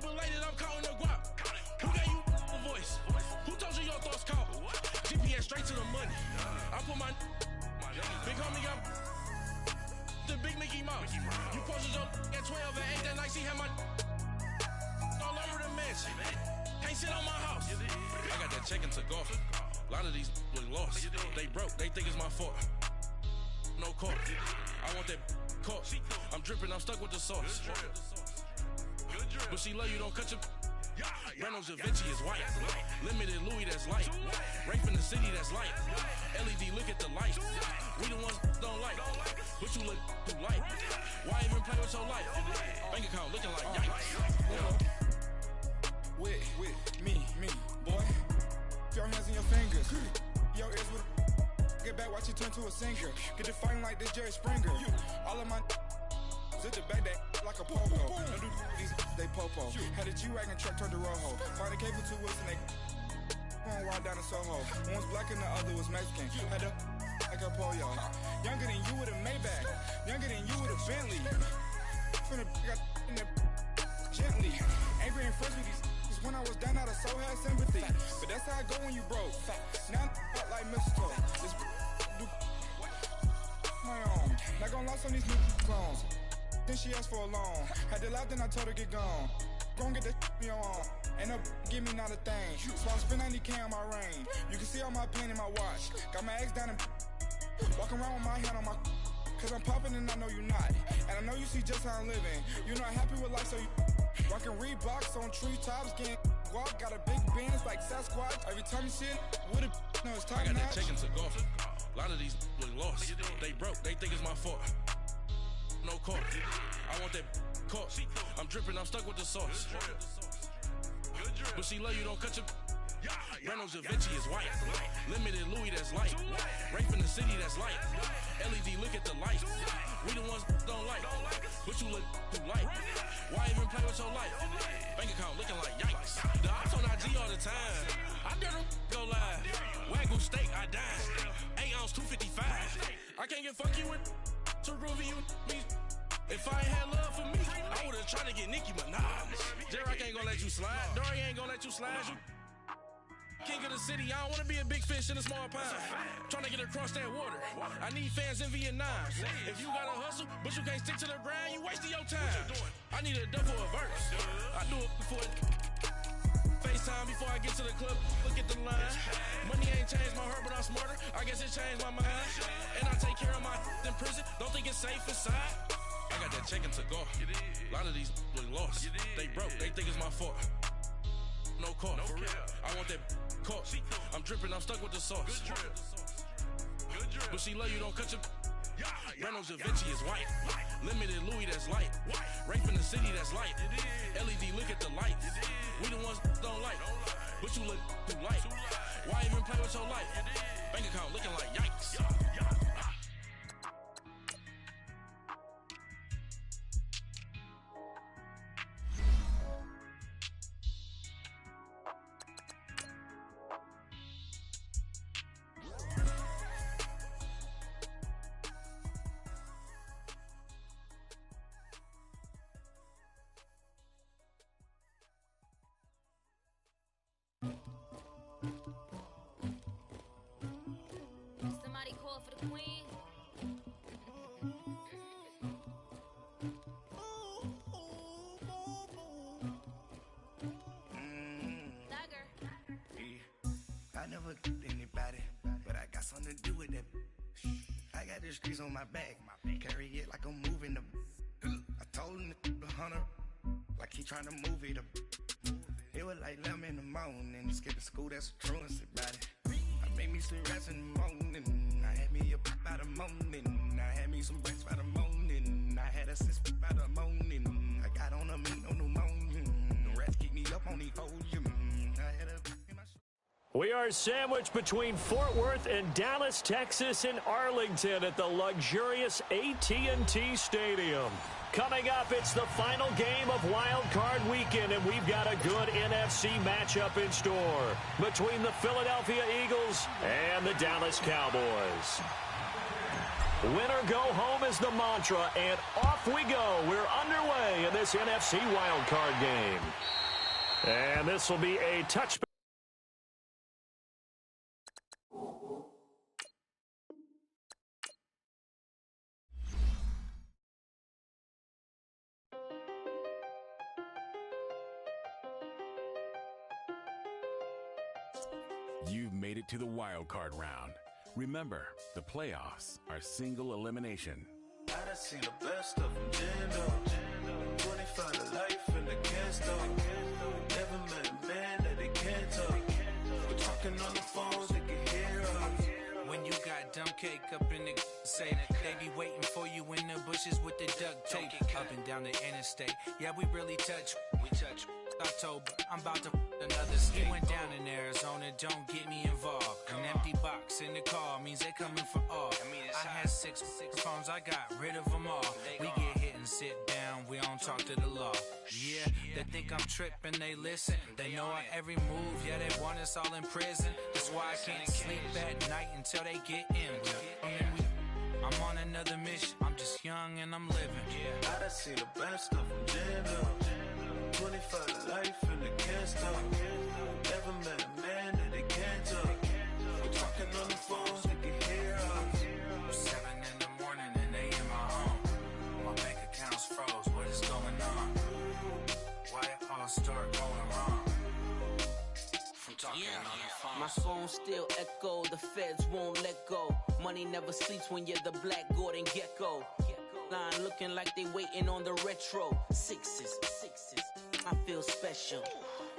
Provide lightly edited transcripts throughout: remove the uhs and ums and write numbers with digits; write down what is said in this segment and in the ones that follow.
belated, I'm counting the guap. Who gave you the voice? Who told you your thoughts count? GPS straight to the money. I put my big homie up the big Mickey Mouse. You posted your at 12 and 8 that night, she had my all over the mansion. Can't sit on my house. I got that check into golf. A lot of these look lost. They broke, they think it's my fault. No court. I want that court. I'm dripping, I'm stuck with the sauce. But she love you, don't cut your. Reynolds Da Vinci is white. Limited Louis, that's light. Rape in the city, that's light. LED, look at the light. We the ones don't like. But you look too light. Why even play with your life? Bank account looking like yikes. With me, boy. Your hands and your fingers. Your ears with get back, watch you turn to a singer. Get to fighting like this Jerry Springer. All of my zip the back that like a pogo. Don't do these, they popo. Had a G-Wagon truck turned to Rojo. Find a cable 2 wheels and they going wild down in Soho. One was black and the other was Mexican. Had a like a pollo. Younger than you with a Maybach. Younger than you with a Bentley. From the got in the gently. Angry and fresh with these. When I was down out of so had sympathy. But that's how I go when you broke. Now I'm like mistletoe. This do my own. Not gonna lost on these new clones. Then she asked for a loan. Had to laugh, then I told her get gone. Gon' get that me on. Ain't no give me not a thing. So I spend 90K on my ring. You can see all my pain in my watch. Got my ex down and walking around with my hand on my. Cause I'm popping and I know you not. And I know you see just how I'm living. You're not happy with life, so you rockin' Reeboks on treetops, getting guap. Got a big Benz like Sasquatch. Every time you see it, with it, no, it's time. I got that check into golf. A lot of these look lost. They broke, they think it's my fault. No court. I want that court. I'm dripping, I'm stuck with the sauce. But she love you, don't cut your. Reynolds Da Vinci is white. Limited Louis, that's light. Rape in the city, that's light. LED, look at the light. We the ones don't like. But you look too light. Why even play with your life? Bank account looking like yikes. The ops on IG all the time. I dare them go live. Wagyu steak, I dine. 8 ounce, 255. I can't get fuck you with to groovy you me. If I ain't had love for me, I would've tried to get Nicki Minaj. J-Rock ain't gonna let you slide. Dory ain't gonna let you slide. You king of the city, I don't wanna be a big fish in a small pond. Trying to get across that water. I need fans in Vietnam. If you gotta hustle, but you can't stick to the grind, you wasting your time. I need a double a verse. I do it before FaceTime before I get to the club. Look at the line. Money ain't changed my heart, but I'm smarter. I guess it changed my mind. And I take care of my in prison. Don't think it's safe inside. I got that check into golf. A lot of these look lost. They broke, they think it's my fault. No court. I want that court. I'm dripping, I'm stuck with the sauce. But she love you, don't cut your. Reynolds Da Vinci is white. Limited Louis, that's light. Rape in the city, that's light. LED, look at the light. We the ones don't like. But you look too light. Why even play with your life? Bank account looking like yikes. Somebody call for the queen. I never anybody, but I got something to do with that. I got the streets on my back, carry it like I'm moving the. I told him the hunter, like he trying to move it up. It was like 11 in the morning, skipping school, that's a truancy about it. I made me some rest in the morning, I had me up by the morning, I had me some breaks by the morning, I had a sis by the morning, I got on a meat on the morning, the rats keep me up on the folium, I had a. We are sandwiched between Fort Worth and Dallas, Texas, and Arlington at the luxurious AT&T Stadium. Coming up, it's the final game of Wild Card Weekend, and we've got a good NFC matchup in store between the Philadelphia Eagles and the Dallas Cowboys. Winner go home is the mantra, and off we go. We're underway in this NFC wildcard game. And this will be a touchback. You've made it to the wild card round. Remember, the playoffs are single elimination. I done seen the best of them, Jando. 25 to life in the can't never met a man that they can't talk. We're talking on the phones, they can hear us. When you got dumb cake up in the say that they be waiting for you in the bushes with the duct tape up and down the interstate. Yeah, we really touch. We touch. October, I'm about to another state. Went down in Arizona, don't get me involved. An empty box in the car means they coming for all. I had six phones, I got rid of them all. We get hit and sit down, we don't talk to the law. Yeah, they think I'm tripping, they listen. They know our every move, yeah, they want us all in prison. That's why I can't sleep at night until they get in. I'm on another mission, I'm just young and I'm living. I done seen the best of them, Jando. 25 to life in the can't stop. Never met a man that they can't talk. We're talking on the phones, they can hear us. 7 in the morning and they in my home. My bank account's froze, what is going on? Why it all start going wrong? From talking on the phone. My phone still echo, the feds won't let go. Money never sleeps when you're the Black Gordon Gecko. Line looking like they waiting on the retro. Sixes. I feel special.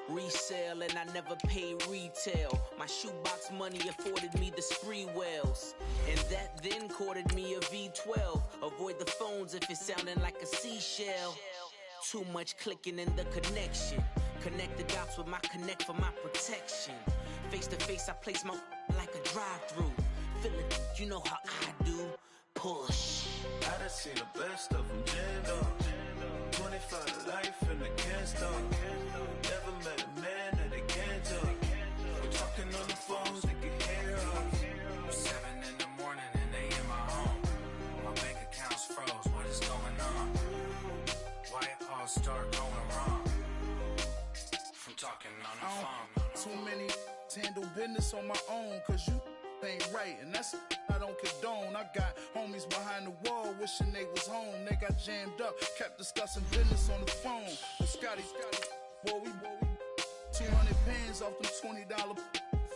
Resale and I never pay retail. My shoebox money afforded me the spree wells. And that then courted me a V12. Avoid the phones if it's sounding like a seashell. Too much clicking in the connection. Connect the dots with my connect for my protection. Face to face I place my like a drive-through. Feeling you know how I do. Push. I done seen the best of them, Jando. 25 to life in the can't stop. Never met a man that they can't talk. We're talking on the phones, they can hear us. 7 in the morning and they in my home. My bank account's froze, what is going on? Why it all start going wrong? From talking on the phone. Too many handle business on my own, cause you ain't right, and that's I don't condone. I got homies behind the wall wishing they was home. They got jammed up, kept discussing business on the phone. But Scotty, boy, we 200 pans off them $20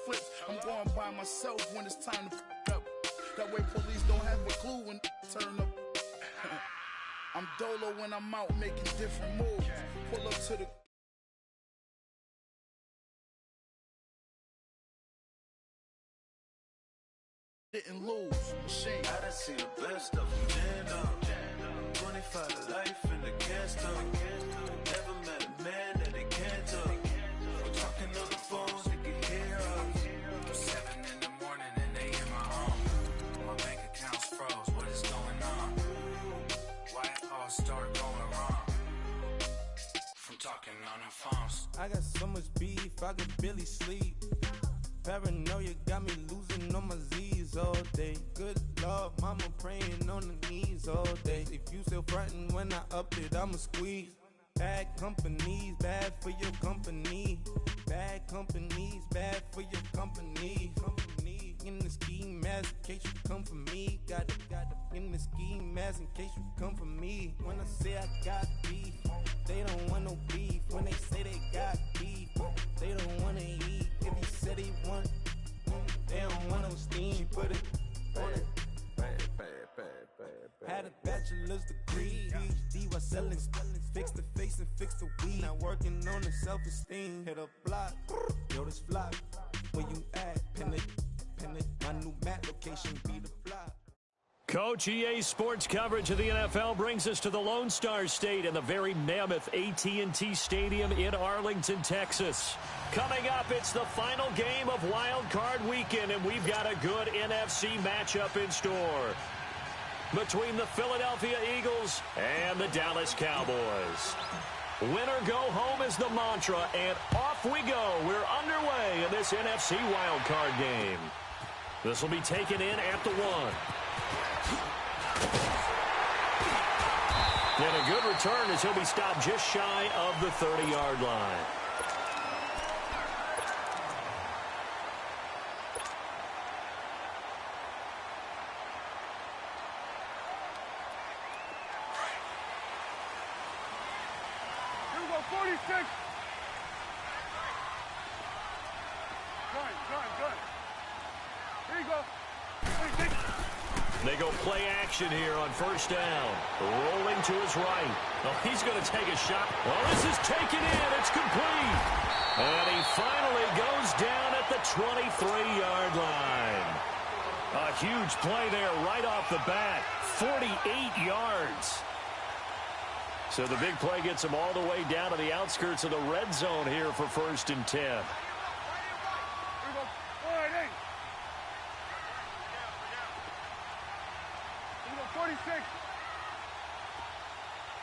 flips. I'm going by myself when it's time to f up. That way police don't have a clue when turn up. I'm dolo when I'm out making different moves. Pull up to the didn't lose. Machine. I done seen the best of them, Jando. 25 to life in the can't stop. Never met a man that they can't talk. We're talking on the phones, they can hear us. 7 in the morning and they in my home. My bank account's froze, what is going on? Why it all start going wrong? From talking on the phones. I got so much beef, I could barely sleep. Paranoia got me losing on my Z's all day. Good Lord, mama praying on the knees all day. If you still frontin' when I up it, I'ma squeeze. Bad companies, bad for your company. Bad companies, bad for your company. Company in the ski mask in case you come for me. Got it in the ski mask in case you come for me. When I say I got beef, they don't want no beef. When they say they got beef, they don't wanna eat. If you said he want, they don't want no steam. She put it on it. Had a bachelor's degree, PhD while selling. Fix the face and fix the weed. Now working on the self-esteem. Hit a block, yo this flock. Where you at? Pin it. My new mat location be the block. Coach, EA Sports coverage of the NFL brings us to the Lone Star State and the very mammoth AT&T Stadium in Arlington, Texas. Coming up, it's the final game of Wild Card Weekend, and we've got a good NFC matchup in store between the Philadelphia Eagles and the Dallas Cowboys. Winner go home is the mantra, and off we go. We're underway in this NFC Wild Card game. This will be taken in at the 1. And a good return as he'll be stopped just shy of the 30-yard line. Here we go, 46. Gun. Here you go. 46. They go play action here on first down. Rolling to his right. Oh, he's going to take a shot. Well, this is taken in. It's complete. And he finally goes down at the 23-yard line. A huge play there right off the bat. 48 yards. So the big play gets him all the way down to the outskirts of the red zone here for 1st and 10. Here we go. 48. Here we go, 46.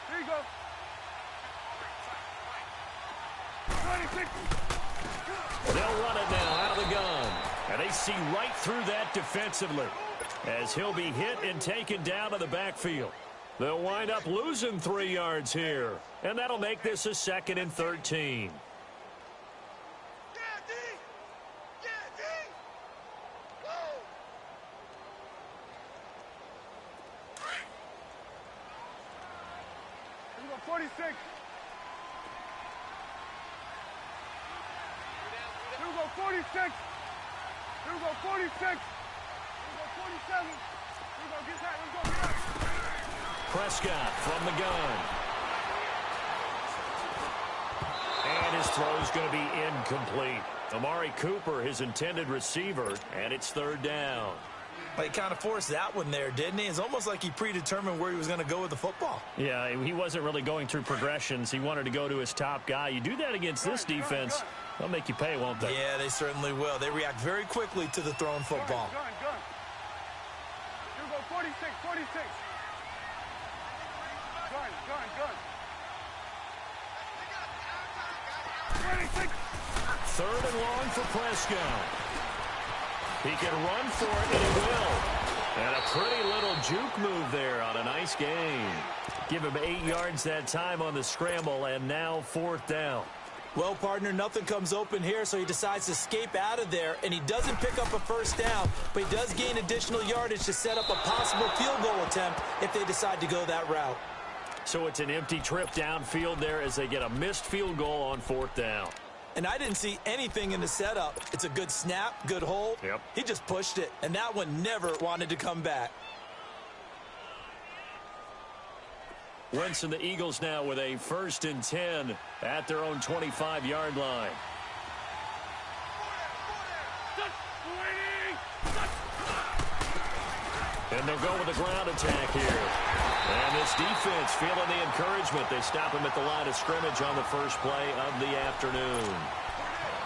Here you go. 26. They'll run it now out of the gun. And they see right through that defensively as he'll be hit and taken down to the backfield. They'll wind up losing 3 yards here. And that'll make this a 2nd and 13. Here we go, 46. Here we go, 46. Here we go, 46. Here we go, 47. Here we go, get that. Let's go, get that. Prescott from the gun. And his throw's going to be incomplete. Amari Cooper, his intended receiver, and it's 3rd down. Well, he kind of forced that one there, didn't he? It's almost like he predetermined where he was going to go with the football. Yeah, he wasn't really going through progressions. He wanted to go to his top guy. You do that against this defense, they'll make you pay, won't they? Yeah, they certainly will. They react very quickly to the thrown football. Gun. Here we go, 46. Gun. 26. 3rd and long for Prescott. He can run for it, and he will. And a pretty little juke move there on a nice gain. Give him 8 yards that time on the scramble, and now 4th down. Well, partner, nothing comes open here, so he decides to escape out of there, and he doesn't pick up a 1st down, but he does gain additional yardage to set up a possible field goal attempt if they decide to go that route. So it's an empty trip downfield there as they get a missed field goal on 4th down. And I didn't see anything in the setup. It's a good snap, good hold. Yep. He just pushed it, and that one never wanted to come back. Wentz and the Eagles now with a 1st and 10 at their own 25-yard line. And they'll go with the ground attack here. And this defense feeling the encouragement. They stop him at the line of scrimmage on the first play of the afternoon.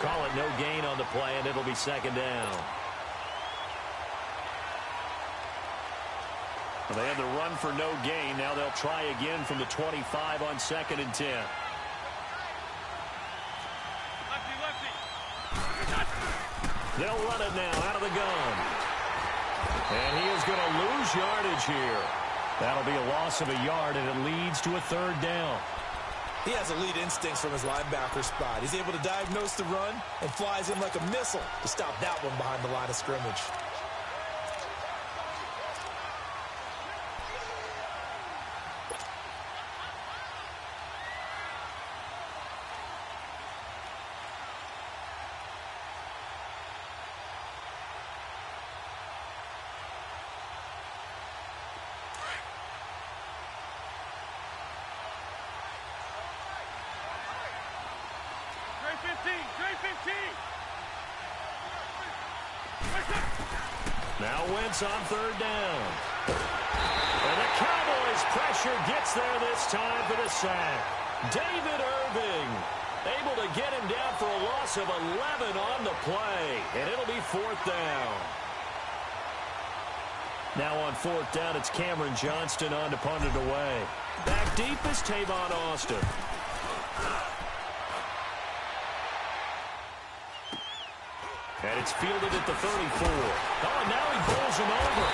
Call it no gain on the play, and it'll be 2nd down. Well, they had the run for no gain. Now they'll try again from the 25 on 2nd and 10. They'll run it now out of the gun. And he is going to lose yardage here. That'll be a loss of a yard, and it leads to a 3rd down. He has elite instincts from his linebacker spot. He's able to diagnose the run and flies in like a missile to stop that one behind the line of scrimmage. Now Wentz on 3rd down. And the Cowboys' pressure gets there this time for the sack. David Irving able to get him down for a loss of 11 on the play. And it'll be 4th down. Now on 4th down, it's Cameron Johnston on to punt it away. Back deep is Tavon Austin. And it's fielded at the 34. Oh, and now he pulls him over.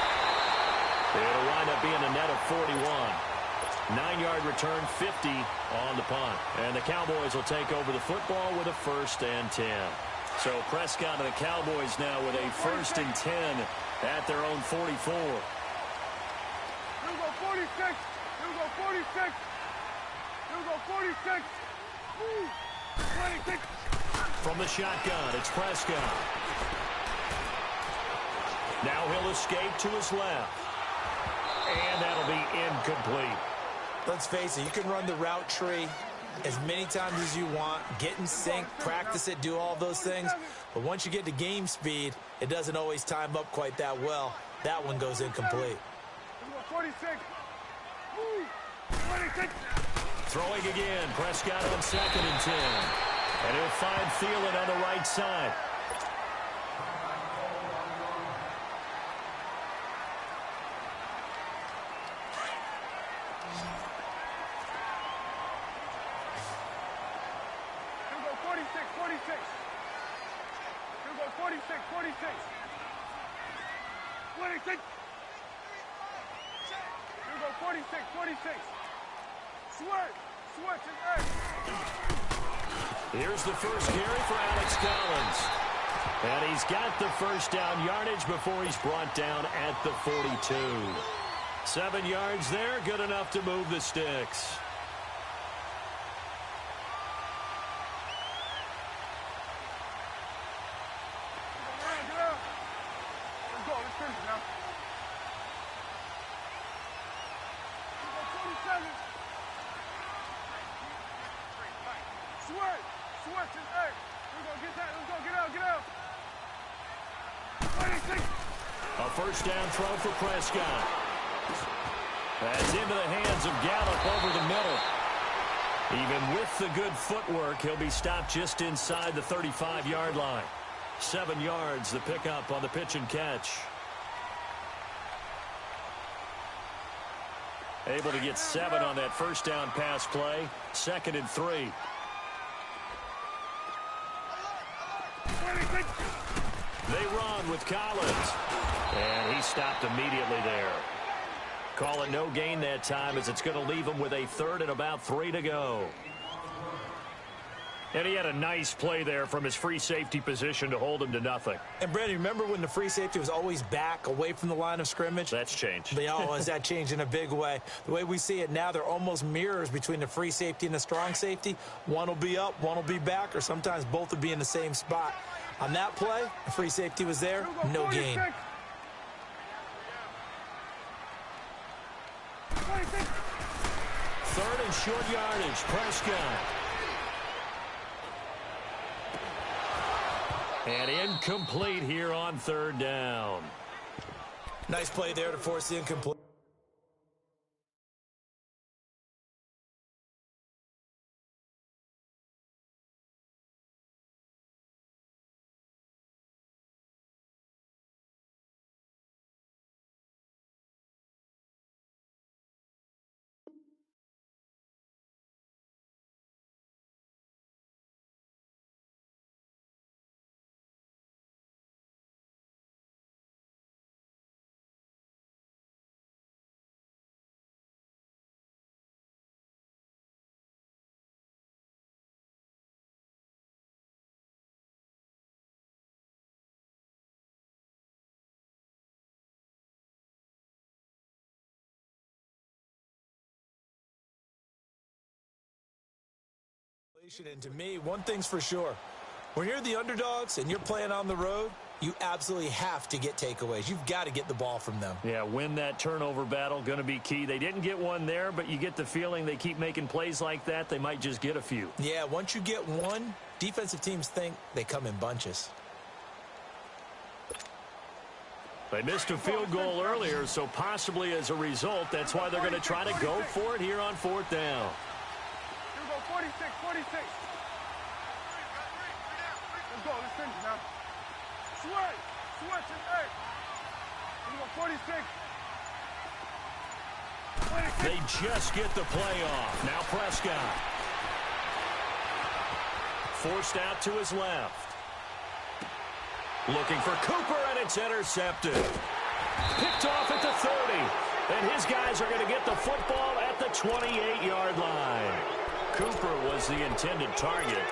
It'll of 41. 9-yard return, 50 on the punt. And the Cowboys will take over the football with a 1st and 10. So Prescott and the Cowboys now with a 1st and 10 at their own 44. Here we go 46. Here we go 46. Here we go 46. Woo. 26. From the shotgun, it's Prescott. Now he'll escape to his left. And that'll be incomplete. Let's face it, you can run the route tree as many times as you want, get in sync, practice it, do all those things. But once you get to game speed, it doesn't always time up quite that well. That one goes incomplete. 46. Woo. 26. Throwing again, Prescott on 2nd and 10. And he'll find Thielen on the right side. Here's the first carry for Alex Collins. And he's got the first down yardage before he's brought down at the 42. 7 yards there, good enough to move the sticks. A first down throw for Prescott. That's into the hands of Gallup over the middle. Even with the good footwork, he'll be stopped just inside the 35-yard line. 7 yards, the pickup on the pitch and catch. Able to get 7 on that first down pass play. 2nd and 3. They run with Collins. And he stopped immediately there. Call it no gain that time as it's going to leave him with a 3rd and about 3 to go. And he had a nice play there from his free safety position to hold him to nothing. And, Brandon, remember when the free safety was always back away from the line of scrimmage? That's changed. Has that changed in a big way? The way we see it now, they're almost mirrors between the free safety and the strong safety. One will be up, one will be back, or sometimes both will be in the same spot. On that play, the free safety was there, no gain. 3rd and short yardage, Prescott. And incomplete here on 3rd down. Nice play there to force the incomplete. And to me, one thing's for sure. When you're the underdogs and you're playing on the road, you absolutely have to get takeaways. You've got to get the ball from them. Yeah, win that turnover battle, going to be key. They didn't get one there, but you get the feeling they keep making plays like that, they might just get a few. Yeah, once you get one, defensive teams think they come in bunches. They missed a field goal earlier, so possibly as a result, that's why they're going to try to go for it here on 4th down. 46. Let's go. Let's finish now. Switch and 8. 46. They just get the play off. Now Prescott. Forced out to his left. Looking for Cooper, and it's intercepted. Picked off at the 30. And his guys are going to get the football at the 28-yard line. Cooper was the intended target.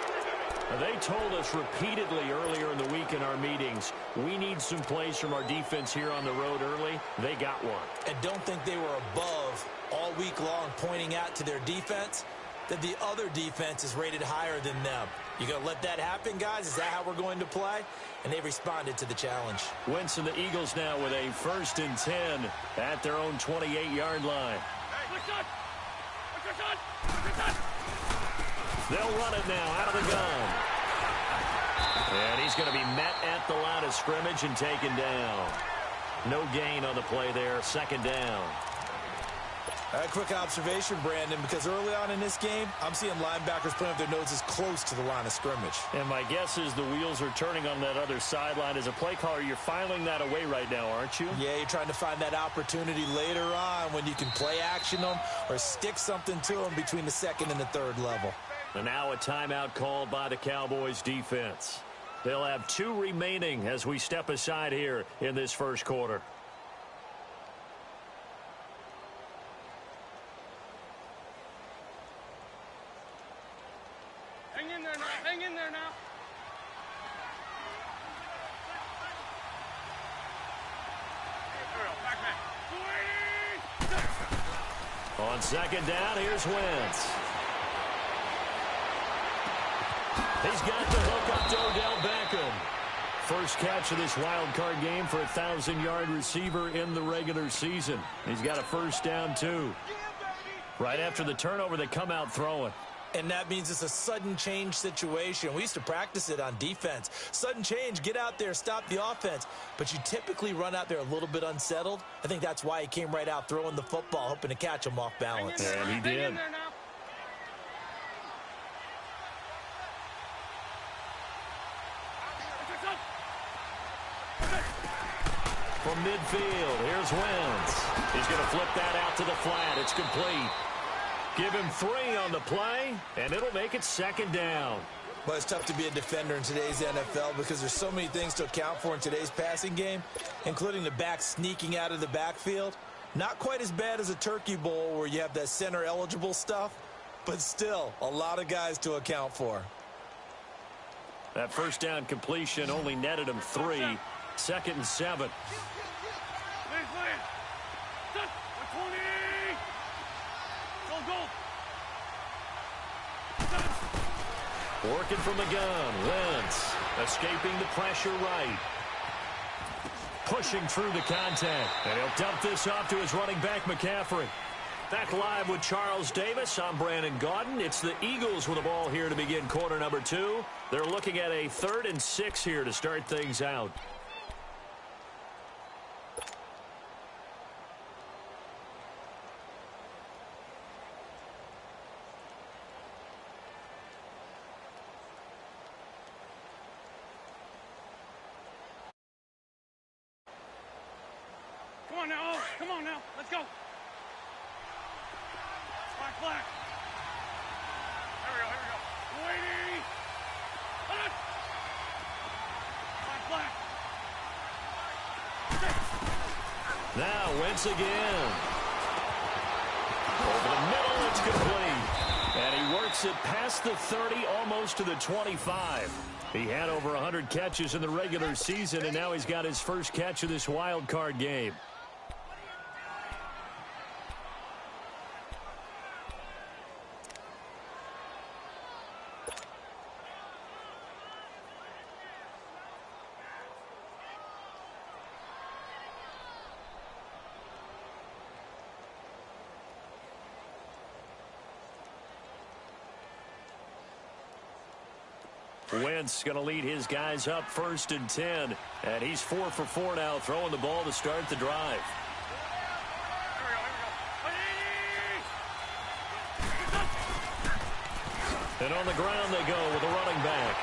They told us repeatedly earlier in the week in our meetings, we need some plays from our defense here on the road early. They got one. And don't think they were above all week long pointing out to their defense that the other defense is rated higher than them. You going to let that happen, guys? Is that how we're going to play? And they responded to the challenge. Wentz and the Eagles now with a 1st and 10 at their own 28-yard line. They'll run it now out of the gun. And he's going to be met at the line of scrimmage and taken down. No gain on the play there. 2nd down. A quick observation, Brandon, because early on in this game, I'm seeing linebackers putting up their noses close to the line of scrimmage. And my guess is the wheels are turning on that other sideline. As a play caller, you're filing that away right now, aren't you? Yeah, you're trying to find that opportunity later on when you can play action them or stick something to them between the 2nd and the 3rd level. And now a timeout called by the Cowboys defense. They'll have 2 remaining as we step aside here in this 1st quarter. Hang in there now. Hang in there now. On 2nd down, here's Wentz. He's got the hook up to Odell Beckham. First catch of this wild card game for a 1,000-yard receiver in the regular season. He's got a 1st down, too. Right after the turnover, they come out throwing. And that means it's a sudden change situation. We used to practice it on defense. Sudden change, get out there, stop the offense. But you typically run out there a little bit unsettled. I think that's why he came right out throwing the football, hoping to catch him off balance. And he did. From midfield, here's Wentz. He's going to flip that out to the flat. It's complete. Give him 3 on the play, and it'll make it 2nd down. But it's tough to be a defender in today's NFL because there's so many things to account for in today's passing game, including the back sneaking out of the backfield. Not quite as bad as a turkey bowl where you have that center-eligible stuff, but still a lot of guys to account for. That 1st down completion only netted him 3. 2nd and 7. Working from the gun. Wentz escaping the pressure right. Pushing through the contact. And he'll dump this off to his running back, McCaffrey. Back live with Charles Davis. I'm Brandon Gaudin. It's the Eagles with the ball here to begin quarter number 2. They're looking at a 3rd and 6 here to start things out. Come on now. Let's go. Flag. Here we go. Waiting. Flag. Now Wentz again. Over the middle, it's complete. And he works it past the 30, almost to the 25. He had over 100 catches in the regular season, and now he's got his 1st catch of this wild card game. Wentz going to lead his guys up 1st and 10. And he's 4 for 4 now, throwing the ball to start the drive. And on the ground they go with a running back.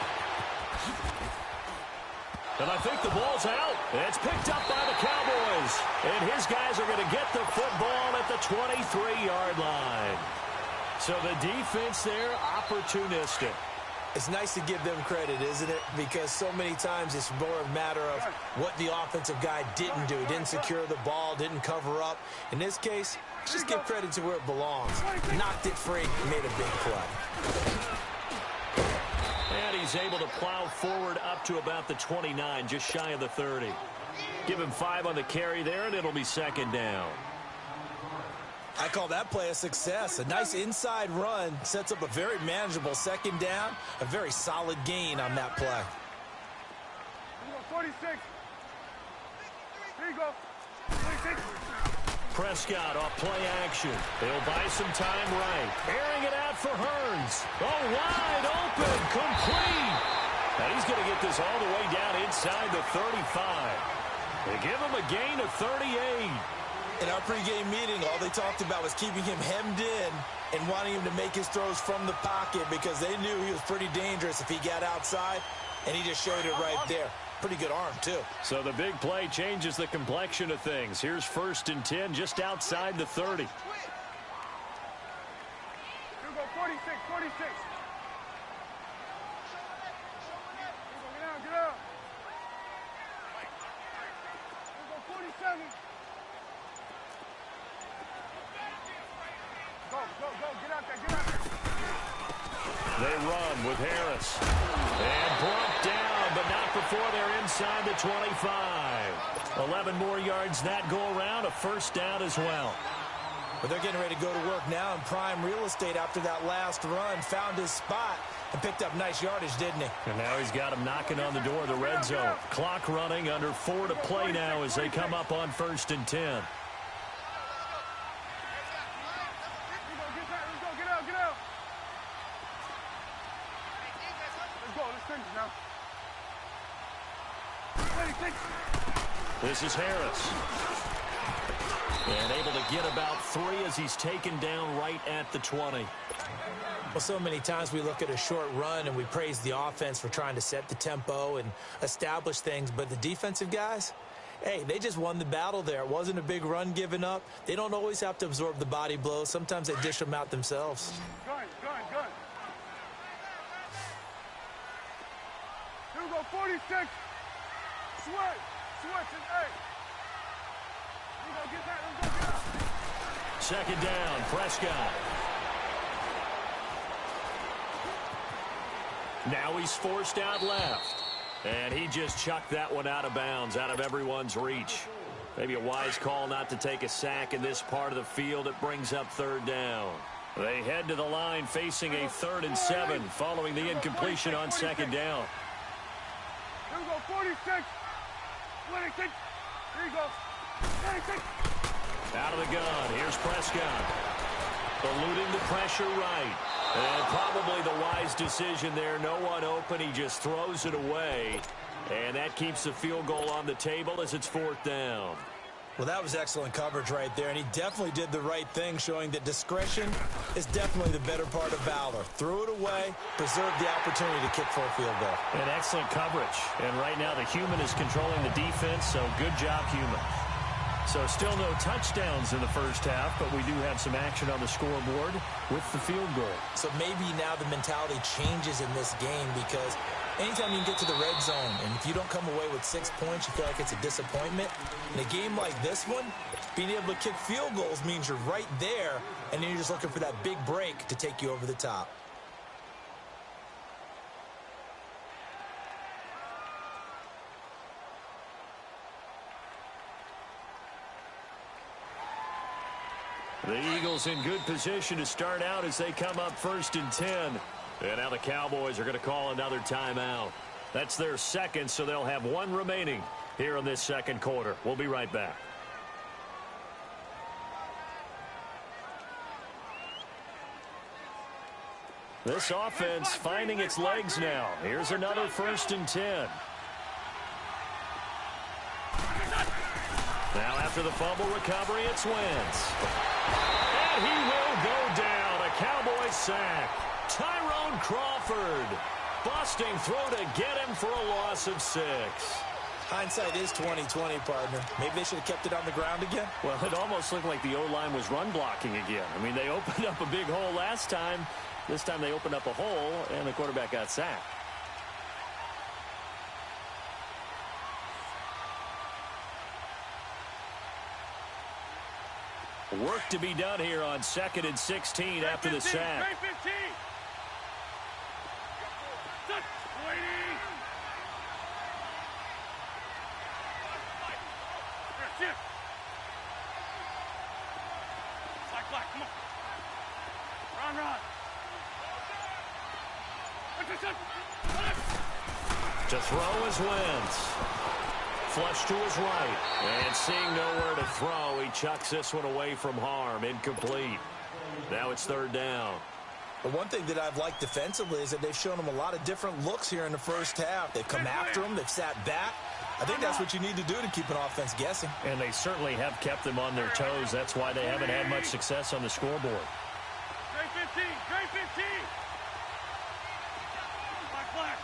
And I think the ball's out. It's picked up by the Cowboys. And his guys are going to get the football at the 23-yard line. So the defense there, opportunistic. It's nice to give them credit, isn't it? Because so many times it's more a matter of what the offensive guy didn't do. Didn't secure the ball, didn't cover up. In this case, just give credit to where it belongs. Knocked it free, made a big play. And he's able to plow forward up to about the 29, just shy of the 30. Give him 5 on the carry there, and it'll be second down. I call that play a success. A nice inside run sets up a very manageable second down, a very solid gain on that play. Here you go, 46. Here you go, 46. Prescott off play action. They'll buy some time right. Airing it out for Hearns. Oh, wide open, complete. And he's going to get this all the way down inside the 35. They give him a gain of 38. In our pregame meeting, all they talked about was keeping him hemmed in and wanting him to make his throws from the pocket because they knew he was pretty dangerous if he got outside, and he just showed it right there. Pretty good arm, too. So the big play changes the complexion of things. Here's 1st and 10 just outside the 30. Here we go, 46, 46. Here we go, get out. Here we go, 47. Go, get out there. They run with Harris. And brought down, but not before they're inside the 25. 11 more yards that go around, a first down as well. But they're getting ready to go to work now in prime real estate after that last run. Found his spot and picked up nice yardage, didn't he? And now he's got him knocking on the door of the red zone. Clock running, under 4 to play now as they come up on 1st and 10. This is Harris. And able to get about 3 as he's taken down right at the 20. Well, so many times we look at a short run and we praise the offense for trying to set the tempo and establish things, but the defensive guys, hey, they just won the battle there. It wasn't a big run given up. They don't always have to absorb the body blows. Sometimes they dish them out themselves. Gun. Here we go, 46. Switch and 8. Let's go, get out. Second down, Prescott. Now he's forced out left. And he just chucked that one out of bounds, out of everyone's reach. Maybe a wise call not to take a sack in this part of the field. It brings up 3rd down. They head to the line facing a 3rd and 7 following the incompletion on 2nd down. Here we go, 46. 26. Here you go. 26. Out of the gun. Here's Prescott. Eluding the pressure right. And probably the wise decision there. No one open. He just throws it away. And that keeps the field goal on the table as it's 4th down. Well, that was excellent coverage right there, and he definitely did the right thing, showing that discretion is definitely the better part of valor. Threw it away, preserved the opportunity to kick for a field goal. And excellent coverage. And right now the human is controlling the defense, so good job, human. So still no touchdowns in the first half, but we do have some action on the scoreboard with the field goal. So maybe now the mentality changes in this game because anytime you can get to the red zone, and if you don't come away with 6 points, you feel like it's a disappointment. In a game like this one, being able to kick field goals means you're right there, and then you're just looking for that big break to take you over the top. The Eagles in good position to start out as they come up 1st and 10. And now the Cowboys are going to call another timeout. That's their second, so they'll have 1 remaining here in this second quarter. We'll be right back. This offense finding its legs now. Here's another 1st and 10. Now after the fumble recovery, it's Wentz. And he will go down. A Cowboy sack. Tyrone Crawford busting throw to get him for a loss of 6. Hindsight is 20/20, partner. Maybe they should have kept it on the ground again. Well, it almost looked like the O-line was run blocking again. I mean, they opened up a big hole last time, This time they opened up a hole, and the quarterback got sacked. Work to be done here on 2nd and 16 after the sack. To throw is Wentz. Flush to his right. And seeing nowhere to throw, he chucks this one away from harm. Incomplete. Now it's 3rd down. The one thing that I've liked defensively is that they've shown him a lot of different looks here in the first half. They've come after him. They've sat back. I think that's what you need to do to keep an offense guessing. And they certainly have kept them on their toes. That's why they haven't had much success on the scoreboard. Great 15. Great 15. Black.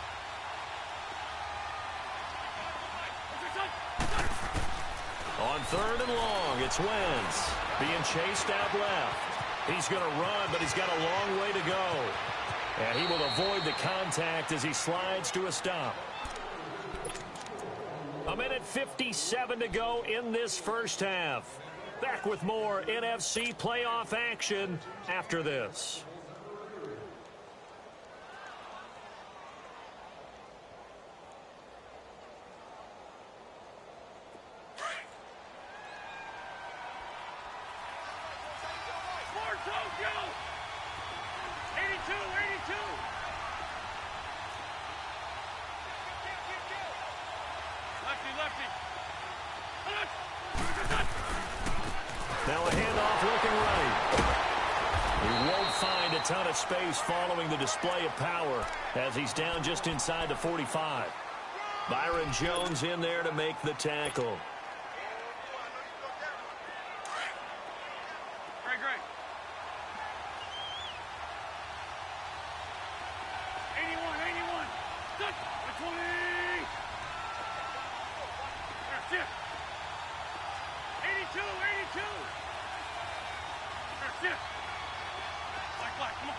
On 3rd and long, it's Wentz being chased out left. He's going to run, but he's got a long way to go. And he will avoid the contact as he slides to a stop. 1:57 to go in this first half. Back with more NFC playoff action after this. Now a handoff looking right. He won't find a ton of space following the display of power as he's down just inside the 45. Byron Jones in there to make the tackle. Great. 81. Good. 20. That's it. 82. That's it. Black, come on.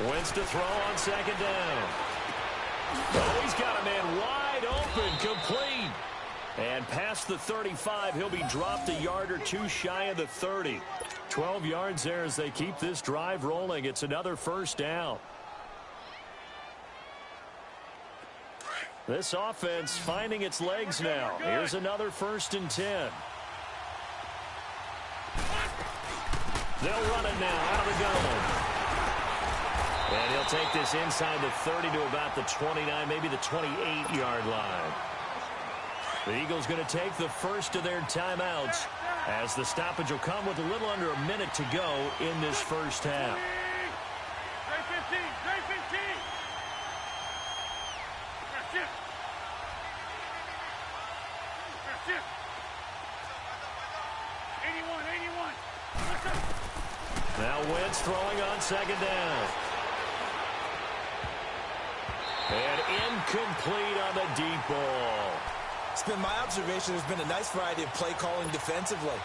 Wentz to throw on 2nd down. Oh, he's got a man wide open, complete. And past the 35, he'll be dropped a yard or two shy of the 30. 12 yards there as they keep this drive rolling. It's another 1st down. This offense finding its legs now. Here's another 1st and 10. They'll run it now out of the gun. And he'll take this inside the 30 to about the 29, maybe the 28-yard line. The Eagles going to take the first of their timeouts as the stoppage will come with a little under a minute to go in this first half. Great 15. That's it. That's it. 81. That's it. Now Wentz throwing on 2nd down. And incomplete on the deep ball. It's been my observation there's been a nice variety of play calling defensively.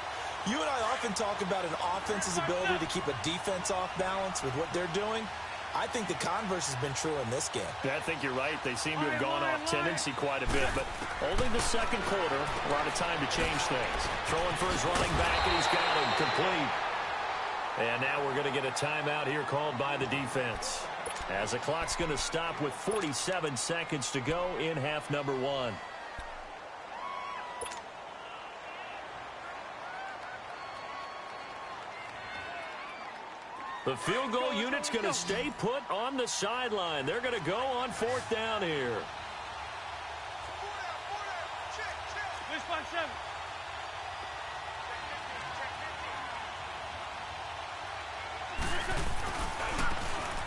You and I often talk about an offense's ability to keep a defense off balance with what they're doing. I think the converse has been true in this game. I think you're right. They seem to have gone off tendency quite a bit, but only the 2nd quarter, a lot of time to change things. Throwing for his running back, and he's got him complete. And now we're going to get a timeout here called by the defense, as the clock's going to stop with 47 seconds to go in half number 1. The field goal unit's going to stay put on the sideline. They're going to go on 4th down here. This by 7.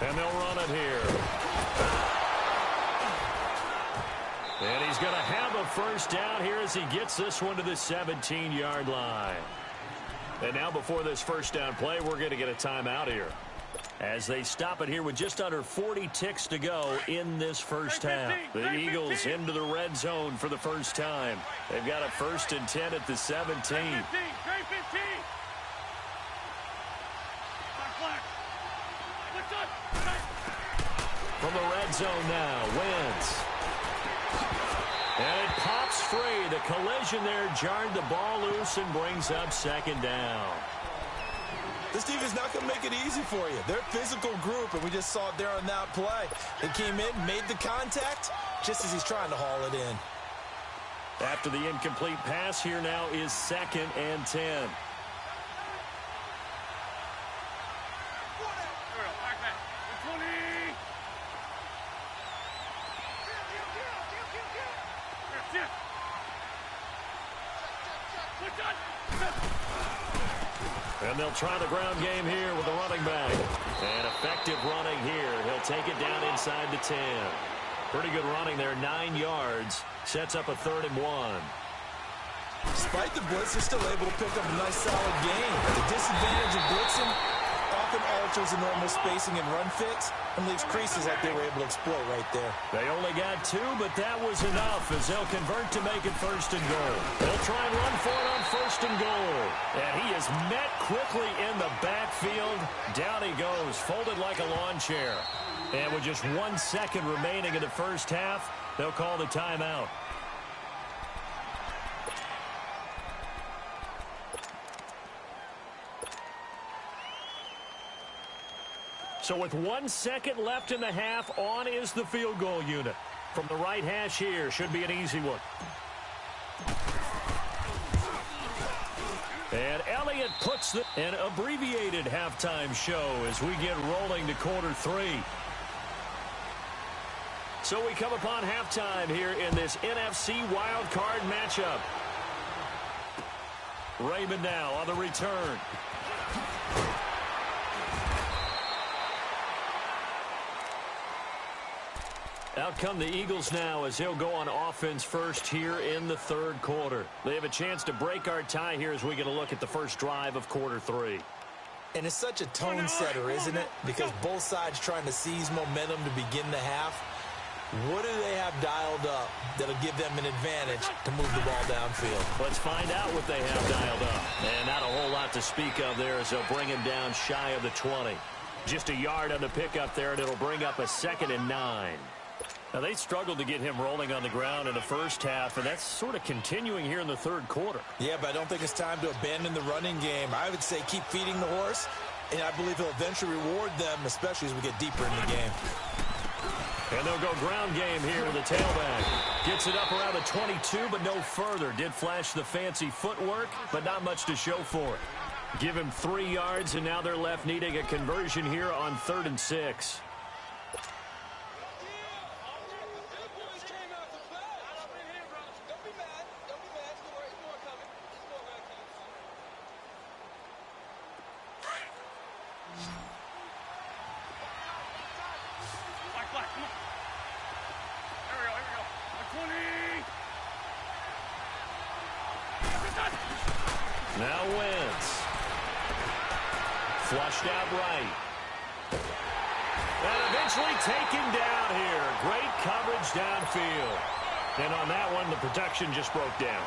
And they'll run it here. And he's going to have a 1st down here as he gets this one to the 17-yard line. And now before this 1st down play, we're going to get a timeout here, as they stop it here with just under 40 ticks to go in this first half. The Eagles into the red zone for the first time. They've got a 1st and 10 at the 17. from the red zone now. Wentz. And it pops free. The collision there jarred the ball loose and brings up second down. This defense is not going to make it easy for you. They're a physical group, and we just saw it there on that play. They came in, made the contact, just as he's trying to haul it in. After the incomplete pass, here now is 2nd and 10. And they'll try the ground game here with the running back. And effective running here. He'll take it down inside the 10. Pretty good running there, 9 yards. Sets up a 3rd and 1. Despite the blitz, they're still able to pick up a nice solid gain. The disadvantage of blitzing often alters the normal spacing and run fits and leaves creases like they were able to exploit right there. They only got 2, but that was enough as they'll convert to make it 1st and goal. They'll try and run for it on 1st and goal. And he is met quickly in the backfield. Down he goes, folded like a lawn chair. And with just 1 second remaining in the first half, they'll call the timeout. So with 1 second left in the half, on is the field goal unit. From the right hash here, should be an easy one. And Elliott puts an abbreviated halftime show as we get rolling to quarter 3. So we come upon halftime here in this NFC wildcard matchup. Raymond now on the return. Out come the Eagles now as he'll go on offense first here in the 3rd quarter. They have a chance to break our tie here as we get a look at the first drive of quarter 3. And it's such a tone setter, isn't it? Because both sides trying to seize momentum to begin the half. What do they have dialed up that'll give them an advantage to move the ball downfield? Let's find out what they have dialed up. And not a whole lot to speak of there as they'll bring him down shy of the 20. Just a yard on the pickup there, and it'll bring up a 2nd and 9. Now, they struggled to get him rolling on the ground in the first half, and that's sort of continuing here in the 3rd quarter. Yeah, but I don't think it's time to abandon the running game. I would say keep feeding the horse, and I believe he'll eventually reward them, especially as we get deeper in the game. And they'll go ground game here with the tailback. Gets it up around the 22, but no further. Did flash the fancy footwork, but not much to show for it. Give him 3 yards, and now they're left needing a conversion here on 3rd and 6. Now Wentz. Flushed out right. And eventually taken down here. Great coverage downfield. And on that one, the protection just broke down.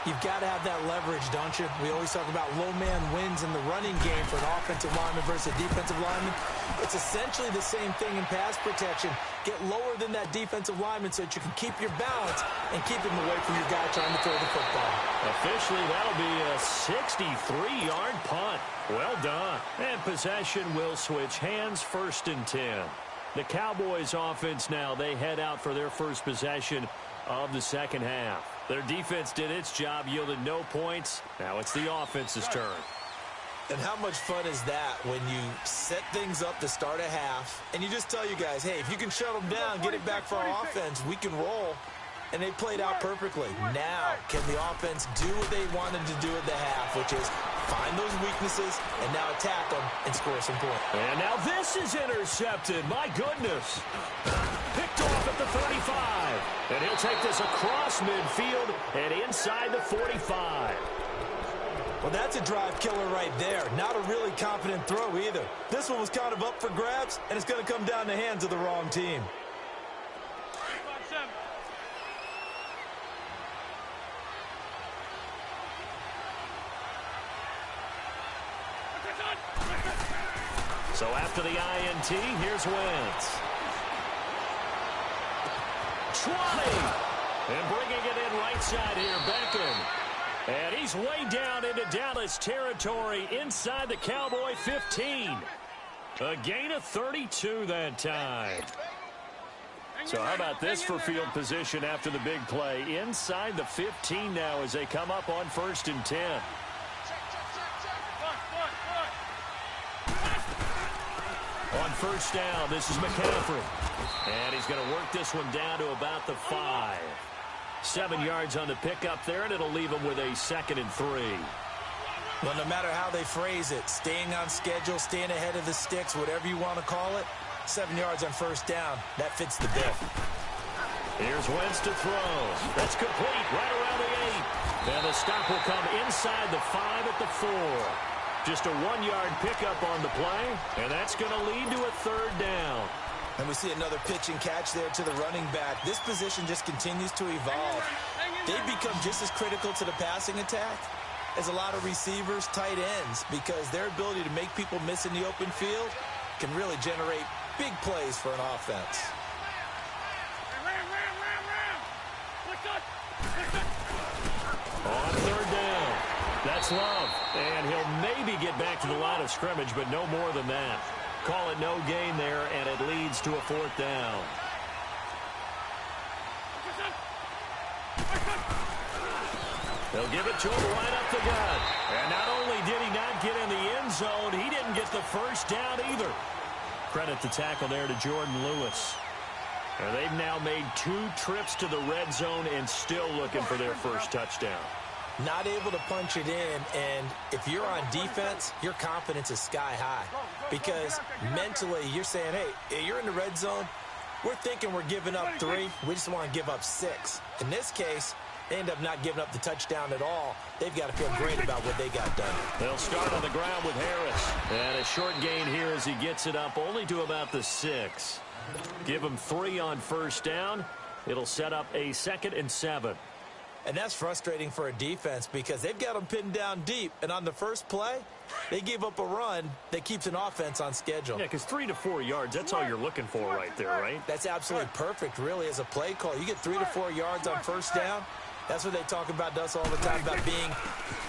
You've got to have that leverage, don't you? We always talk about low man wins in the running game for an offensive lineman versus a defensive lineman. It's essentially the same thing in pass protection. Get lower than that defensive lineman so that you can keep your balance and keep him away from your guy trying to throw the football. Officially, that'll be a 63-yard punt. Well done. And possession will switch hands, 1st and 10. The Cowboys offense now, they head out for their first possession of the second half. Their defense did its job, yielded no points. Now it's the offense's turn. And how much fun is that when you set things up to start a half, and you just tell you guys, hey, if you can shut them down, get it back for our offense, we can roll. And they played out perfectly. Now, can the offense do what they wanted to do at the half, which is find those weaknesses and now attack them and score some points. And now this is intercepted. My goodness. Picked off at the 35. And he'll take this across midfield and inside the 45. Well, that's a drive killer right there. Not a really confident throw either. This one was kind of up for grabs, and it's going to come down the hands of the wrong team. So after the INT, here's Wentz. And bringing it in right side here, Beckham. And he's way down into Dallas territory inside the Cowboy 15. A gain of 32 that time. So how about this for field position after the big play? Inside the 15 now as they come up on 1st and 10. On 1st down, this is McCaffrey. And he's going to work this one down to about the 5. 7 yards on the pickup there, and it'll leave him with a 2nd and 3. Well, no matter how they phrase it, staying on schedule, staying ahead of the sticks, whatever you want to call it, 7 yards on 1st down, that fits the bill. Here's Wentz to throw. That's complete right around the 8. And the stop will come inside the 5 at the 4. Just a 1-yard pickup on the play, and that's going to lead to a 3rd down. And we see another pitch and catch there to the running back. This position just continues to evolve. They've become just as critical to the passing attack as a lot of receivers, tight ends, because their ability to make people miss in the open field can really generate big plays for an offense. On 3rd down, that's Love. And he'll maybe get back to the line of scrimmage, but no more than that. Call it no gain there, and it leads to a 4th down. They'll give it to him right up the gut. And not only did he not get in the end zone, he didn't get the 1st down either. Credit the tackle there to Jordan Lewis. And they've now made 2 trips to the red zone and still looking for their 1st touchdown. Not able to punch it in, and if you're on defense, your confidence is sky high. Because mentally, you're saying, hey, you're in the red zone. We're thinking we're giving up 3. We just want to give up 6. In this case, they end up not giving up the touchdown at all. They've got to feel great about what they got done. They'll start on the ground with Harris. And a short gain here as he gets it up only to about the 6. Give him 3 on 1st down. It'll set up a 2nd and 7. And that's frustrating for a defense because they've got them pinned down deep. And on the first play, they give up a run that keeps an offense on schedule. Yeah, because 3 to 4 yards, that's all you're looking for right there, right? That's absolutely perfect, really, as a play call. You get 3 to 4 yards on 1st down. That's what they talk about to us all the time, about being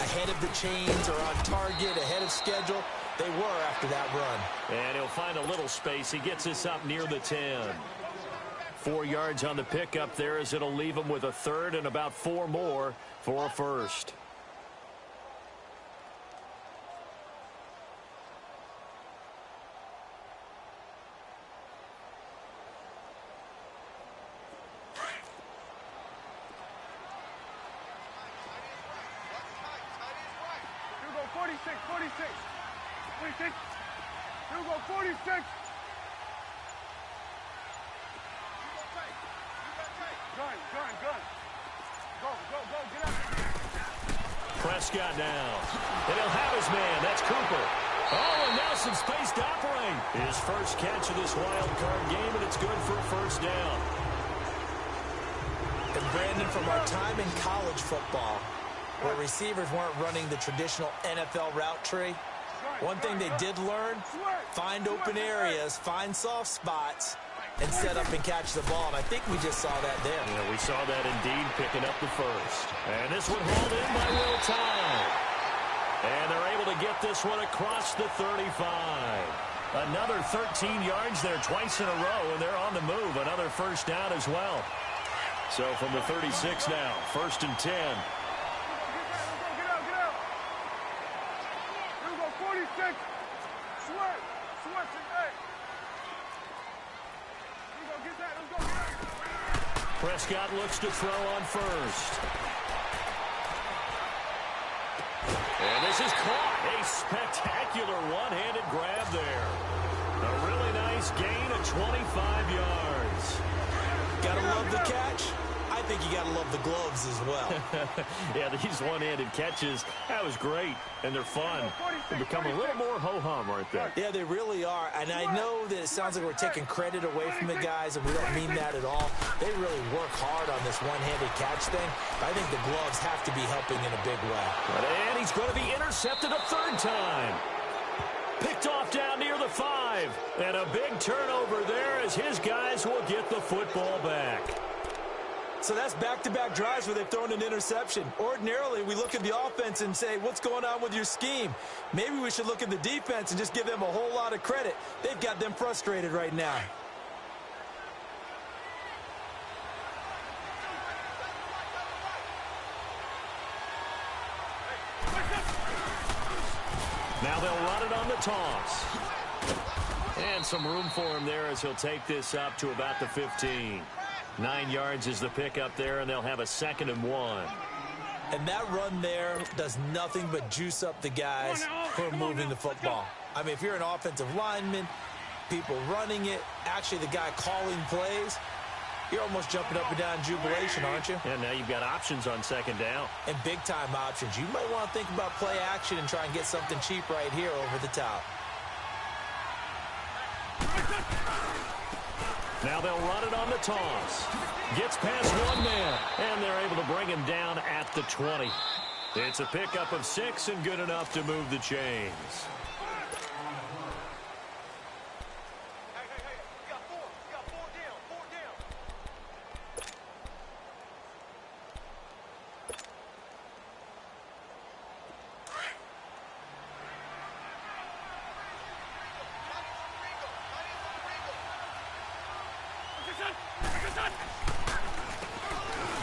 ahead of the chains or on target, ahead of schedule. They were after that run. And he'll find a little space. He gets us up near the 10. 4 yards on the pickup there as it'll leave him with a 3rd and about 4 more for a 1st. Here we go, 46, 46. 46. Here we go, 46. Gun. Go, get out. Prescott now. And he'll have his man. That's Cooper. Oh, and now some space to operate. His first catch of this wild card game, and it's good for a 1st down. And Brandon, from our time in college football, where receivers weren't running the traditional NFL route tree, one thing they did learn, find open areas, find soft spots, and set up and catch the ball. And I think we just saw that there. Yeah, we saw that indeed, picking up the 1st. And this one hauled in by Will Tye. And they're able to get this one across the 35. Another 13 yards there twice in a row, and they're on the move. Another 1st down as well. So from the 36 now, 1st and 10. Get out. Here we go, 46. Sweat, hey. Prescott looks to throw on 1st. And this is caught. A spectacular one-handed grab there. A really nice gain of 25 yards. Gotta love the catch. I think you gotta love the gloves as well. Yeah, these one-handed catches, that was great. And they're fun. They become a little more ho-hum, aren't they? Yeah, they really are. And I know that it sounds like we're taking credit away from the guys, and we don't mean that at all. They really work hard on this one-handed catch thing. I think the gloves have to be helping in a big way. And he's going to be intercepted a 3rd time. Picked off down near the 5. And a big turnover there as his guys will get the football back. So that's back-to-back drives where they've thrown an interception. Ordinarily, we look at the offense and say, what's going on with your scheme? Maybe we should look at the defense and just give them a whole lot of credit. They've got them frustrated right now. Now they'll run it on the toss. And some room for him there as he'll take this up to about the 15. 9 yards is the pickup there, and they'll have a 2nd and 1. And that run there does nothing but juice up the guys who are moving the football. I mean, if you're an offensive lineman, people running it, actually the guy calling plays, you're almost jumping up and down in jubilation, aren't you? And now you've got options on 2nd down. And big-time options. You might want to think about play action and try and get something cheap right here over the top. Now they'll run it on the toss. Gets past one man, and they're able to bring him down at the 20. It's a pickup of 6 and good enough to move the chains.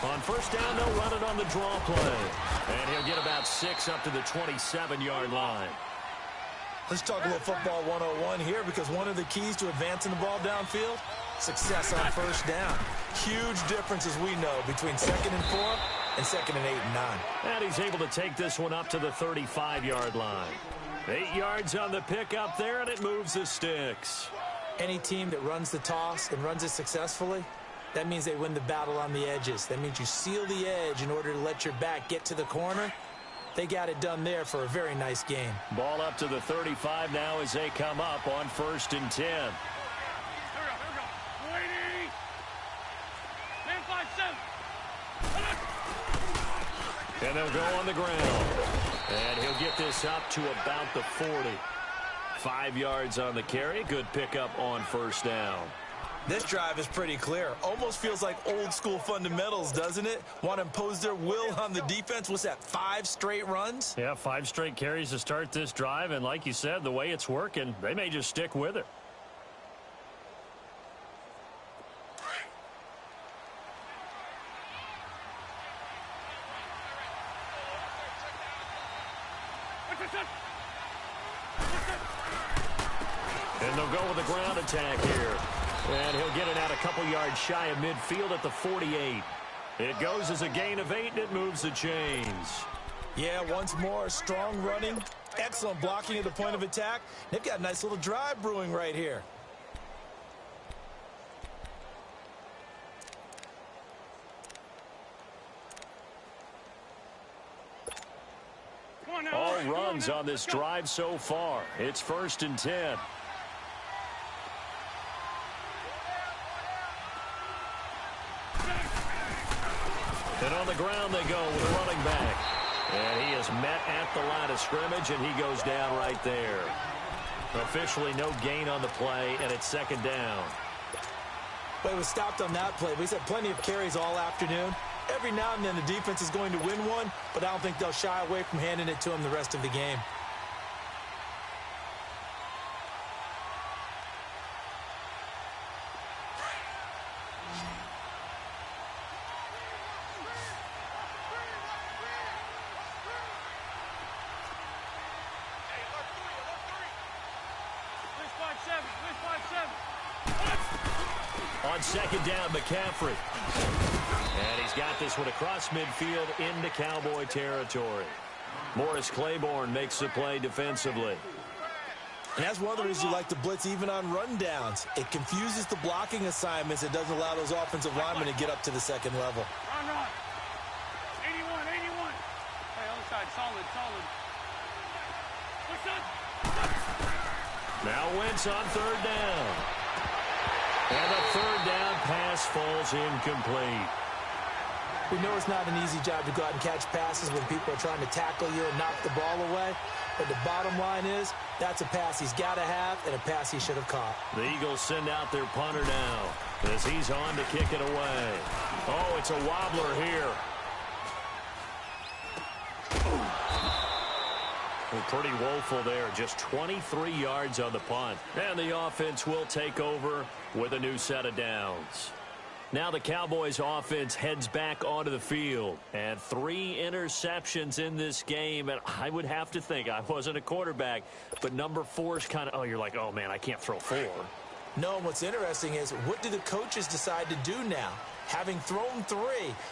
On 1st down, they'll run it on the draw play. And he'll get about 6 up to the 27-yard line. Let's talk a little football 101 here, because one of the keys to advancing the ball downfield, success on 1st down. Huge difference, as we know, between 2nd and 4 and 2nd and 8 and 9. And he's able to take this one up to the 35-yard line. 8 yards on the pickup there, and it moves the sticks. Any team that runs the toss and runs it successfully, that means they win the battle on the edges. That means you seal the edge in order to let your back get to the corner. They got it done there for a very nice game. Ball up to the 35 now as they come up on 1st and 10. Here we go. 180. Man 5-7. And they'll go on the ground. And he'll get this up to about the 40. 5 yards on the carry. Good pickup on 1st down. This drive is pretty clear. Almost feels like old school fundamentals, doesn't it? Want to impose their will on the defense. What's that, 5 straight runs? Yeah, 5 straight carries to start this drive. And like you said, the way it's working, they may just stick with it. And they'll go with a ground attack here. And he'll get it out a couple yards shy of midfield at the 48. It goes as a gain of 8, and it moves the chains. Yeah, once more, strong running, excellent blocking at the point of attack. They've got a nice little drive brewing right here. All runs on this drive so far. It's 1st and 10. And on the ground they go with a running back. And he is met at the line of scrimmage, and he goes down right there. Officially no gain on the play, and it's 2nd down. But it was stopped on that play. He's had plenty of carries all afternoon. Every now and then the defense is going to win one, but I don't think they'll shy away from handing it to him the rest of the game. On 2nd down, McCaffrey. And he's got this one across midfield into Cowboy territory. Morris Claiborne makes the play defensively. And that's one of the reasons you like to blitz even on rundowns. It confuses the blocking assignments. It doesn't allow those offensive linemen to get up to the 2nd level. Run. 81. Hey, other side, solid. Now Wentz on 3rd down. And the 3rd down pass falls incomplete. We know it's not an easy job to go out and catch passes when people are trying to tackle you and knock the ball away. But the bottom line is, that's a pass he's got to have and a pass he should have caught. The Eagles send out their punter now as he's on to kick it away. Oh, it's a wobbler here. Pretty woeful there. Just 23 yards on the punt. And the offense will take over with a new set of downs. Now the Cowboys offense heads back onto the field. And 3 interceptions in this game. And I would have to think, I wasn't a quarterback, but number 4 is kind of, oh, you're like, oh, man, I can't throw 4. No, what's interesting is, what do the coaches decide to do now? Having thrown 3,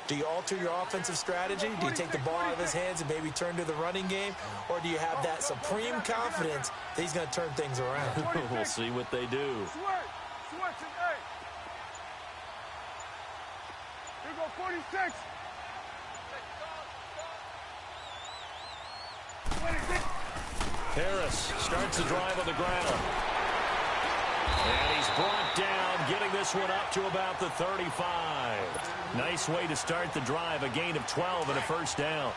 do you alter your offensive strategy? Do you take the ball out of his hands and maybe turn to the running game? Or do you have that supreme confidence that he's going to turn things around? We'll see what they do. Switch and 8. Here go 46. 26. Harris starts the drive on the ground. And he's brought down, getting this one up to about the 35. Nice way to start the drive, a gain of 12 and a first down.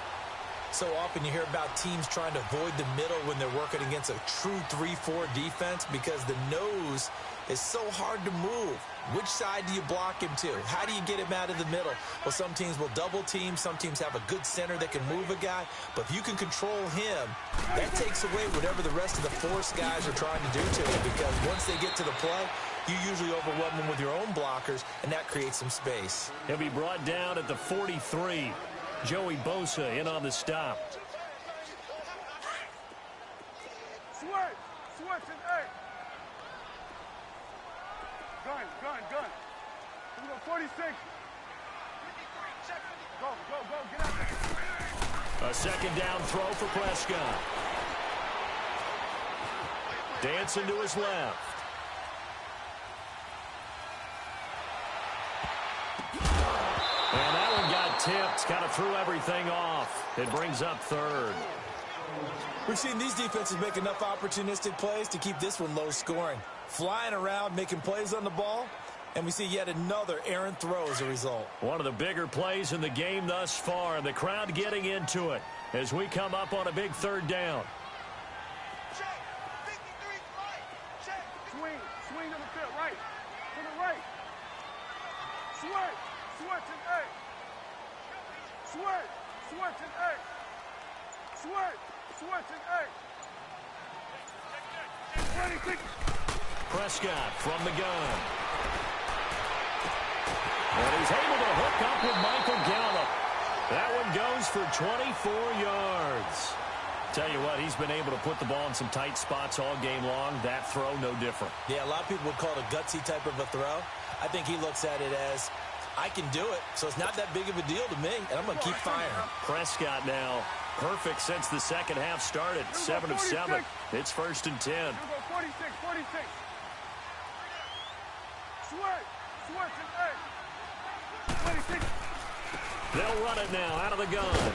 So often you hear about teams trying to avoid the middle when they're working against a true 3-4 defense because the nose is so hard to move. Which side do you block him to? How do you get him out of the middle? Well, some teams will double team. Some teams have a good center that can move a guy. But if you can control him, that takes away whatever the rest of the force guys are trying to do to him, because once they get to the play, you usually overwhelm them with your own blockers, and that creates some space. He'll be brought down at the 43. Joey Bosa in on the stop. Switch and 8. Gun. Here we go, 46. Go, get out there. A second down throw for Prescott. Dancing to his left. And that one got tipped, kind of threw everything off. It brings up 3rd. We've seen these defenses make enough opportunistic plays to keep this one low scoring. Flying around, making plays on the ball, and we see yet another errant throw as a result. One of the bigger plays in the game thus far, and the crowd getting into it as we come up on a big 3rd down. Swing to the field, right. To the right. Switch and 8. Switch and 8. Switch and 8. 26. Prescott from the gun. And he's able to hook up with Michael Gallup. That one goes for 24 yards. Tell you what, he's been able to put the ball in some tight spots all game long. That throw, no different. Yeah, a lot of people would call it a gutsy type of a throw. I think he looks at it as, I can do it, so it's not that big of a deal to me, and I'm going to keep firing. Prescott now perfect since the second half started. 7 of 7. It's 1st and 10. Here we go, 46. Switch and 8. 26. They'll run it now out of the gun.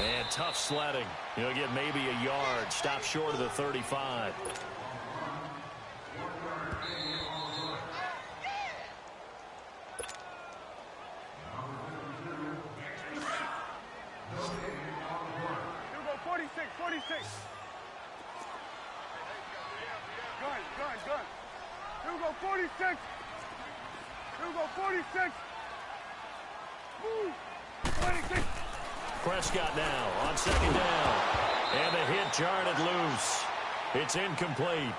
And tough sledding. He'll get maybe a yard. Stop short of the 35. Here we go, 46. Gun. Here we go, 46. Move. 26. Prescott now on second down. And the hit jarred loose. It's incomplete.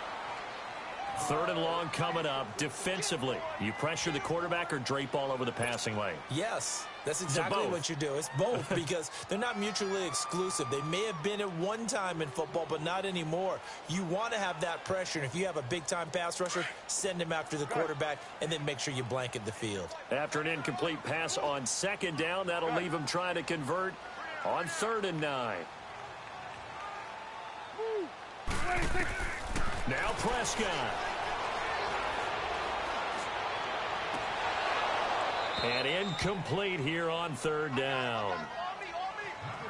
3rd and long coming up. Defensively, you pressure the quarterback or drape all over the passing lane? Yes, that's exactly what you do. It's both because they're not mutually exclusive. They may have been at one time in football, but not anymore. You want to have that pressure, and if you have a big-time pass rusher, send him after the quarterback, and then make sure you blanket the field. After an incomplete pass on second down, that'll leave him trying to convert on 3rd and 9. Now Prescott. And incomplete here on 3rd down.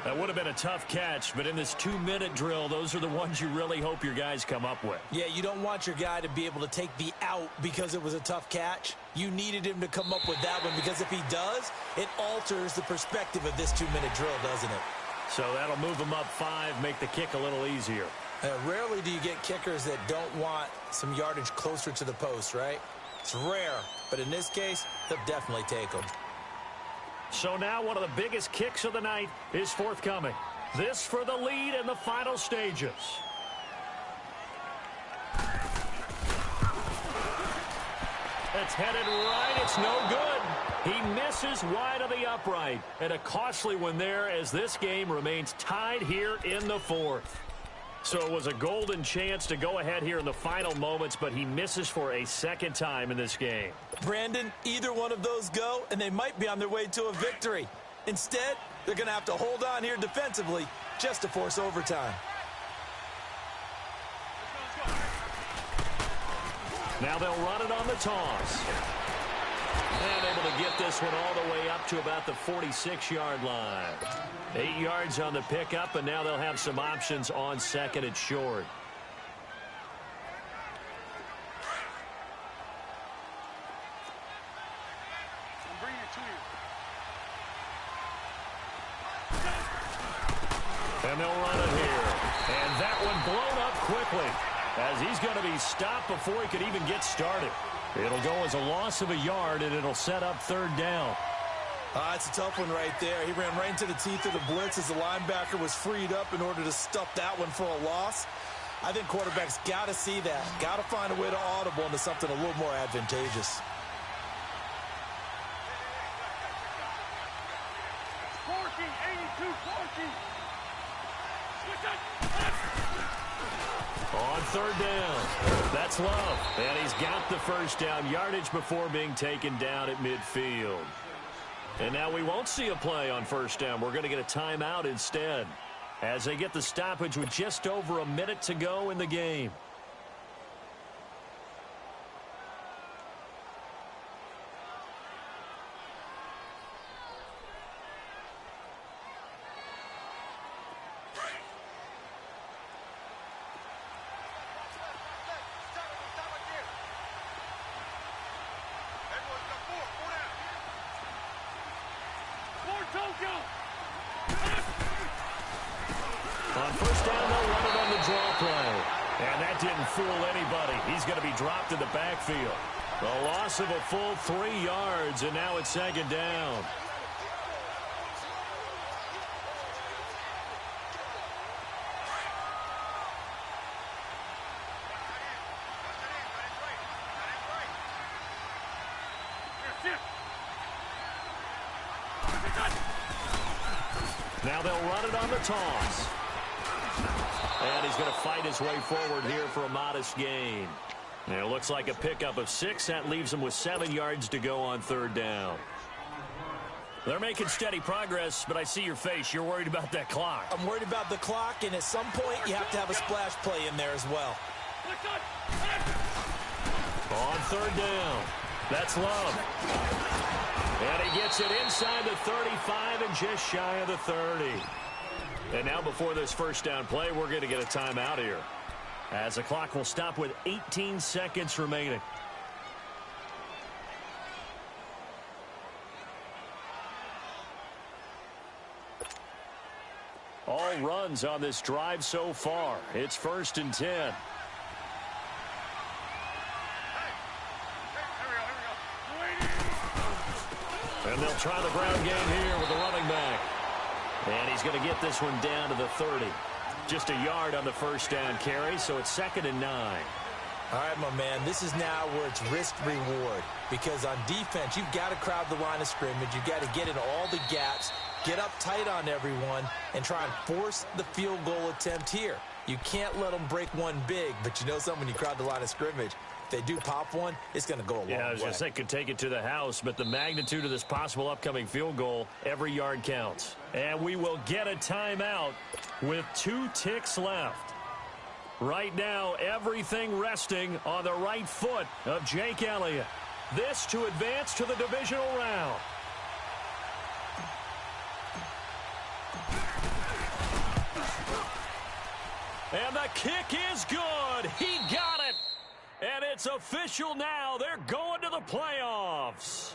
That would have been a tough catch, but in this 2-minute drill, those are the ones you really hope your guys come up with. Yeah, you don't want your guy to be able to take the out because it was a tough catch. You needed him to come up with that one because if he does, it alters the perspective of this 2-minute drill, doesn't it? So that'll move him up 5, make the kick a little easier. Rarely do you get kickers that don't want some yardage closer to the post, right? It's rare, but in this case, they'll definitely take them. So now one of the biggest kicks of the night is forthcoming. This for the lead in the final stages. It's headed right. It's no good. He misses wide of the upright. And a costly one there as this game remains tied here in the fourth. So it was a golden chance to go ahead here in the final moments, but he misses for a second time in this game. Brandon, either one of those go, and they might be on their way to a victory. Instead, they're going to have to hold on here defensively just to force overtime. Now they'll run it on the toss. And able to get this one all the way up to about the 46-yard line. 8 yards on the pickup, and now they'll have some options on second and short. And they'll run it here. And that one blown up quickly as he's going to be stopped before he could even get started. It'll go as a loss of a yard, and it'll set up third down. It's a tough one right there. He ran right into the teeth of the blitz as the linebacker was freed up in order to stuff that one for a loss. I think quarterbacks got to see that. Got to find a way to audible into something a little more advantageous. On third down, that's Love. And he's got the first down yardage before being taken down at midfield. And now we won't see a play on first down. We're going to get a timeout instead as they get the stoppage with just over a minute to go in the game. On first down, they'll run it on the draw play. And that didn't fool anybody. He's going to be dropped in the backfield. A loss of a full 3 yards, and now it's second down. Now they'll run it on the toss. And he's going to fight his way forward here for a modest gain. And it looks like a pickup of 6. That leaves him with 7 yards to go on third down. They're making steady progress, but I see your face. You're worried about that clock. I'm worried about the clock, and at some point you have to have a splash play in there as well. On third down, that's Love. And he gets it inside the 35 and just shy of the 30. And now before this first down play, we're going to get a timeout here, as the clock will stop with 18 seconds remaining. All runs on this drive so far. It's 1st and 10. And they'll try the ground game here with the running back. And he's going to get this one down to the 30. Just a yard on the first down carry, so it's 2nd and 9. All right, my man, this is now where it's risk-reward. Because on defense, you've got to crowd the line of scrimmage. You've got to get in all the gaps, get up tight on everyone, and try and force the field goal attempt here. You can't let them break one big, but you know something, when you crowd the line of scrimmage, if they do pop one, it's going to go a long way. Yeah, I was going to say, could take it to the house, but the magnitude of this possible upcoming field goal, every yard counts. And we will get a timeout with 2 ticks left. Right now, everything resting on the right foot of Jake Elliott. This to advance to the divisional round. And the kick is good. He got it. And it's official now. They're going to the playoffs.